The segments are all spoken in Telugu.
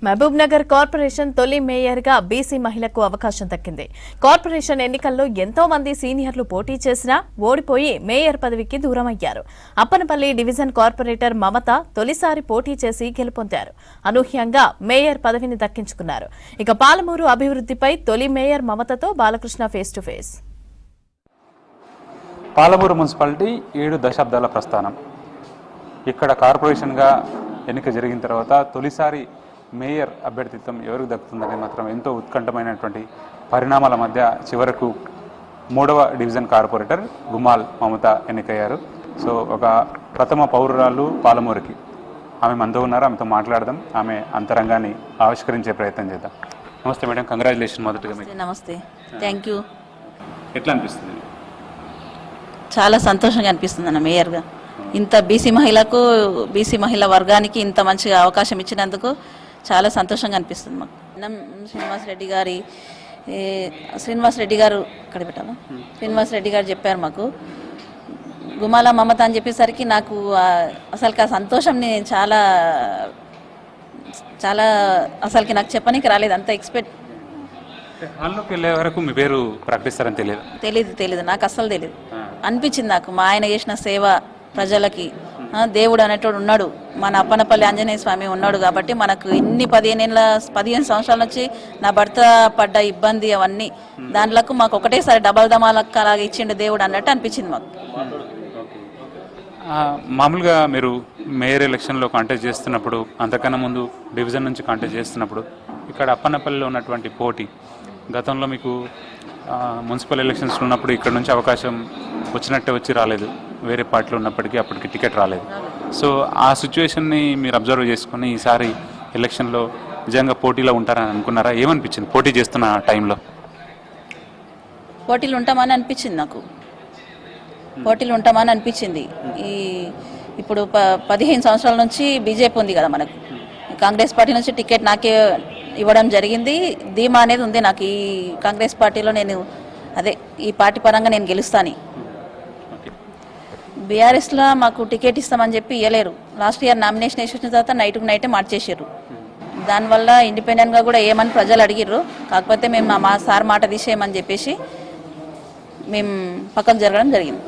మహబూబ్ నగర్ కార్పొరేషన్ తొలి మేయర్గా బీసీ మహిళకు అవకాశం దక్కింది. కార్పొరేషన్ ఎన్నికల్లో ఎంతో మంది సీనియర్లు పోటీ చేసినా ఓడిపోయి మేయర్ పదవికి దూరమయ్యారు. అప్పనపల్లి డివిజన్ కార్పొరేటర్ మమత తొలిసారి పోటీ చేసి గెలుపొందారు. అనూహ్యంగా మేయర్ పదవిని దక్కించుకున్నారు. ఇక పాలమూరు అభివృద్ధిపై తొలి మేయర్ మమతతో Balakrishna face to face. Palamuru municipality 7 దశాబ్దాల ప్రస్థానం. ఇక్కడ కార్పొరేషన్గా ఎన్నిక జరిగిన తర్వాత తొలిసారి మేయర్ అభ్యర్థిత్వం ఎవరికి దక్కుతుందని మాత్రం ఎంతో ఉత్కంఠమైనటువంటి పరిణామాల మధ్య చివరకు 3వ డివిజన్ కార్పొరేటర్ గుమాల్ మమత ఎన్నికయ్యారు. సో ఒక ప్రథమ పౌరురాలు పాలమూరుకి ఆమె మనతో ఉన్నారు. ఆమెతో మాట్లాడదాం, ఆమె అంతరంగాన్ని ఆవిష్కరించే ప్రయత్నం చేద్దాం. నమస్తే మేడం, కంగ్రాచులేషన్ మొదటిగా మీకు. నమస్తే, థ్యాంక్ యూ. ఎట్లా అనిపిస్తుంది? చాలా సంతోషంగా అనిపిస్తుంది అన్న మేయర్గా. ఇంత బీసీ మహిళా వర్గానికి ఇంత మంచిగా అవకాశం ఇచ్చినందుకు చాలా సంతోషంగా అనిపిస్తుంది మాకు. శ్రీనివాస్ రెడ్డి గారు ఇక్కడ పెట్టాలా, శ్రీనివాస్ రెడ్డి గారు చెప్పారు మాకు గుమాల మమత అని చెప్పేసరికి నాకు అసలుకి ఆ సంతోషం నేను చాలా చాలా అసలుకి నాకు చెప్పడానికి రాలేదు. అంత ఎక్స్పెక్ట్ హాల్లోకి వెళ్ళే వరకు మీ పేరు ప్రకటిస్తారని తెలీదు నాకు అస్సలు తెలియదు. అనిపించింది నాకు మా ఆయన చేసిన సేవ ప్రజలకి. దేవుడు అనేటోడు ఉన్నాడు, మన అప్పనపల్లి ఆంజనేయ స్వామి ఉన్నాడు కాబట్టి మనకు ఇన్ని 15 సంవత్సరాల నుంచి నా భర్త పడ్డ ఇబ్బంది అవన్నీ దాంట్లకు మాకు ఒకటేసారి డబల్ దమాలక్క అలాగా ఇచ్చిండు దేవుడు అన్నట్టు అనిపించింది మాకు. మామూలుగా మీరు మేయర్ ఎలక్షన్లో కాంటెస్ట్ చేస్తున్నప్పుడు, అంతకన్నా ముందు డివిజన్ నుంచి కాంటెస్ట్ చేస్తున్నప్పుడు ఇక్కడ అప్పన్నపల్లిలో ఉన్నటువంటి పోటీ, గతంలో మీకు మున్సిపల్ ఎలక్షన్స్లో ఉన్నప్పుడు ఇక్కడ నుంచి అవకాశం వచ్చినట్టే వచ్చి రాలేదు, వేరే పార్టీలో ఉన్నప్పటికీ అప్పటికి టికెట్ రాలేదు. సో ఆ సిచ్యువేషన్ని మీరు అబ్జర్వ్ చేసుకుని ఈసారి ఎలక్షన్లో నిజంగా పోటీలో ఉంటారని అనుకున్నారా? ఏమనిపించింది పోటీ చేస్తున్న టైంలో? పోటీలు ఉంటామని అనిపించింది నాకు, పోటీలు ఉంటామని అనిపించింది. ఇప్పుడు 15 సంవత్సరాల నుంచి బీజేపీ ఉంది కదా మనకు, కాంగ్రెస్ పార్టీ నుంచి టికెట్ నాకే ఇవ్వడం జరిగింది. ధీమా అనేది ఉంది నాకు, ఈ కాంగ్రెస్ పార్టీలో నేను ఈ పార్టీ పరంగా నేను గెలుస్తాను. బీఆర్ఎస్లో మాకు టికెట్ ఇస్తామని చెప్పి ఇవ్వలేరు. లాస్ట్ ఇయర్ నామినేషన్ వేసిన తర్వాత నైటే మార్చేసారు. దానివల్ల ఇండిపెండెంట్గా కూడా ఏమని ప్రజలు అడిగిర్రు. కాకపోతే మేము మా సార్ మాట తీసేయమని చెప్పేసి మేము పక్కకు జరగడం జరిగింది.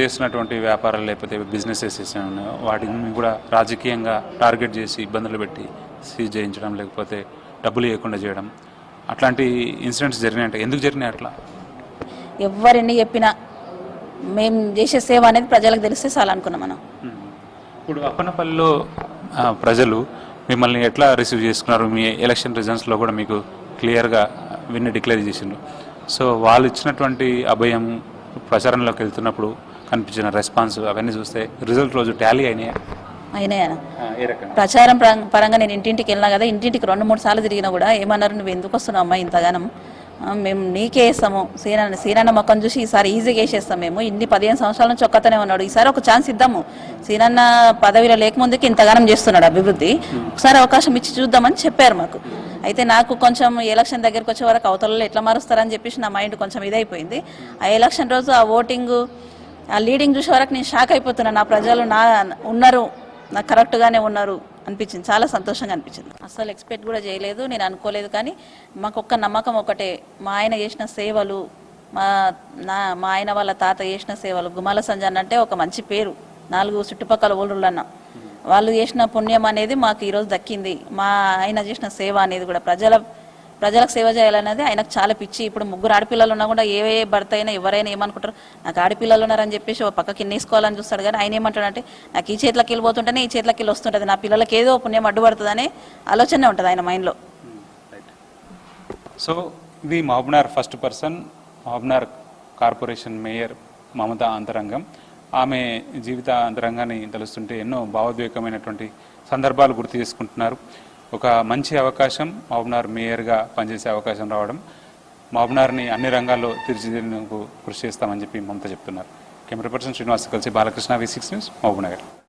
చేస్తున్నటువంటి వ్యాపారాలు లేకపోతే బిజినెసెస్ వాటిని కూడా రాజకీయంగా టార్గెట్ చేసి ఇబ్బందులు పెట్టి సీజ్ చేయించడం, లేకపోతే డబ్బులు ఇవ్వకుండా చేయడం, అట్లాంటి ఇన్సిడెంట్స్ జరిగినాయంటే ఎందుకు జరిగినాయి అట్లా? ఎవరిని చెప్పినా మేము చేసే సేవ అనేది ప్రజలకు తెలిస్తే చాలా అనుకున్నాం మనం. ఇప్పుడు అప్పన్నపల్లిలో ప్రజలు మిమ్మల్ని ఎట్లా రిసీవ్ చేసుకున్నారు? మీ ఎలక్షన్ రిజల్ట్స్లో కూడా మీకు క్లియర్గా విన్ డిక్లేర్ చేసిండ్రు. సో వాళ్ళు ఇచ్చినటువంటి అభయం, ప్రచారంలోకి వెళ్తున్నప్పుడు కనిపించిన రెస్పాన్స్ అవన్నీ చూస్తే రిజల్ట్ రోజు టాలీ అయినాయా? ప్రచారం పరంగా నేను ఇంటింటికి వెళ్ళినా కదా, ఇంటింటికి 2-3 సార్లు తిరిగినా కూడా ఏమన్నారు, నువ్వు ఎందుకు వస్తున్నావు అమ్మా ఇంతగానం, మేము నీకే వేస్తాము, సీనన్న మొక్కను చూసి ఈసారి ఈజీగా వేసేస్తాం, మేము ఇన్ని 15 సంవత్సరాల నుంచి ఒక్కతనే ఉన్నాడు, ఈసారి ఒక ఛాన్స్ ఇద్దాము, సీనన్న పదవిలో లేకముందుకి ఇంతగానం చేస్తున్నాడు అభివృద్ధి, ఒకసారి అవకాశం ఇచ్చి చూద్దామని చెప్పారు మాకు. అయితే నాకు కొంచెం ఎలక్షన్ దగ్గరకు వచ్చే వరకు అవతలలో ఎట్లా మారుస్తారని చెప్పేసి నా మైండ్ కొంచెం ఇదైపోయింది. ఆ ఎలక్షన్ రోజు ఆ ఓటింగ్, ఆ లీడింగ్ చూసే వరకు నేను షాక్ అయిపోతున్నాను. నా ప్రజలు ఉన్నారు, నాకు కరెక్ట్గానే ఉన్నారు అనిపించింది. చాలా సంతోషంగా అనిపించింది. అసలు ఎక్స్పెక్ట్ కూడా చేయలేదు, నేను అనుకోలేదు. కానీ మాకు ఒక్క నమ్మకం ఒకటే, మా ఆయన చేసిన సేవలు, మా ఆయన వాళ్ళ తాత చేసిన సేవలు, గుమాల సంజాన్ అంటే ఒక మంచి పేరు 4 చుట్టుపక్కల ఊళ్ళన్న, వాళ్ళు చేసిన పుణ్యం అనేది మాకు ఈరోజు దక్కింది. మా ఆయన చేసిన సేవ అనేది కూడా ప్రజలకు సేవ చేయాలనేది ఆయనకు చాలా పిచ్చి. ఇప్పుడు 3 ఆడపిల్లలు ఉన్నా కూడా ఏ భర్త అయినా ఎవరైనా ఏమనుకుంటారు, నాకు ఆడపిల్లలు ఉన్నారని చెప్పేసి ఒక పక్కకి ఎన్నేసుకోవాలని చూస్తాడు. కానీ ఆయన ఏమంటాడంటే, నాకు ఈ చేతిలోకి వెళ్ళిపోతుంటేనే ఈ చేతిలోకి వెళ్ళి వస్తుంటుంది, నా పిల్లలకి ఏదో పుణ్యం అడ్డుపడుతుందనే ఆలోచనే ఉంటుంది ఆయన మైండ్లో. సో ఇది Mahbubnagar first person, Mahbubnagar corporation mayor Mamata అంతరంగం. ఆమె జీవిత అంతరంగాన్ని తెలుస్తుంటే ఎన్నో భావోద్వేగమైనటువంటి సందర్భాలు గుర్తు చేసుకుంటున్నారు. ఒక మంచి అవకాశం, మహబూబ్నగర్ మేయర్గా పనిచేసే అవకాశం రావడం, మహబూబ్నగర్ని అన్ని రంగాల్లో తీర్చిదిద్దేందుకు కృషి చేస్తామని చెప్పి మమత చెప్తున్నారు. కెమెరా పర్సన్ శ్రీనివాస్ కలిసి బాలకృష్ణ, V6 న్యూస్, మహబూబ్నగర్.